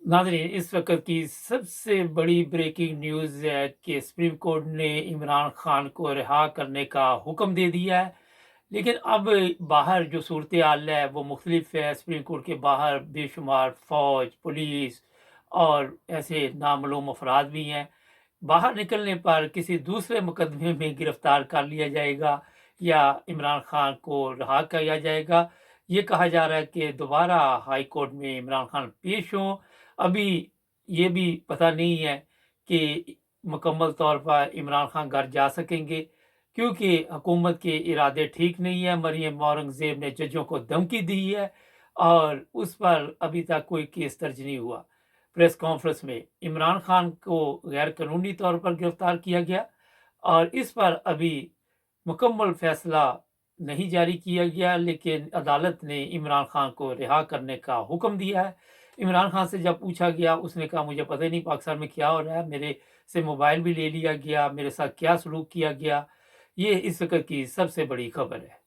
नाज़रीन, इस वक़्त की सबसे बड़ी ब्रेकिंग न्यूज़ है कि सुप्रीम कोर्ट ने इमरान खान को रिहा करने का हुक्म दे दिया है। लेकिन अब बाहर जो सूरत-ए-हाल है वो मुख्तलिफ है। सुप्रीम कोर्ट के बाहर बेशुमार फ़ौज, पुलिस और ऐसे नामालूम अफ़राद भी हैं। बाहर निकलने पर किसी दूसरे मुकदमे में गिरफ्तार कर लिया जाएगा या इमरान खान को रिहा किया जाएगा। ये कहा जा रहा है कि दोबारा हाई कोर्ट में इमरान खान पेश हों। अभी ये भी पता नहीं है कि मुकम्मल तौर पर इमरान खान घर जा सकेंगे, क्योंकि हुकूमत के इरादे ठीक नहीं है। मरियम औरंगज़ेब ने जजों को धमकी दी है और उस पर अभी तक कोई केस दर्ज नहीं हुआ। प्रेस कॉन्फ्रेंस में इमरान खान को गैर कानूनी तौर पर गिरफ्तार किया गया और इस पर अभी मुकम्मल फैसला नहीं जारी किया गया, लेकिन अदालत ने इमरान खान को रिहा करने का हुक्म दिया है। इमरान खान से जब पूछा गया, उसने कहा मुझे पता ही नहीं पाकिस्तान में क्या हो रहा है, मेरे से मोबाइल भी ले लिया गया, मेरे साथ क्या सलूक किया गया। ये इस वक्त की सबसे बड़ी खबर है।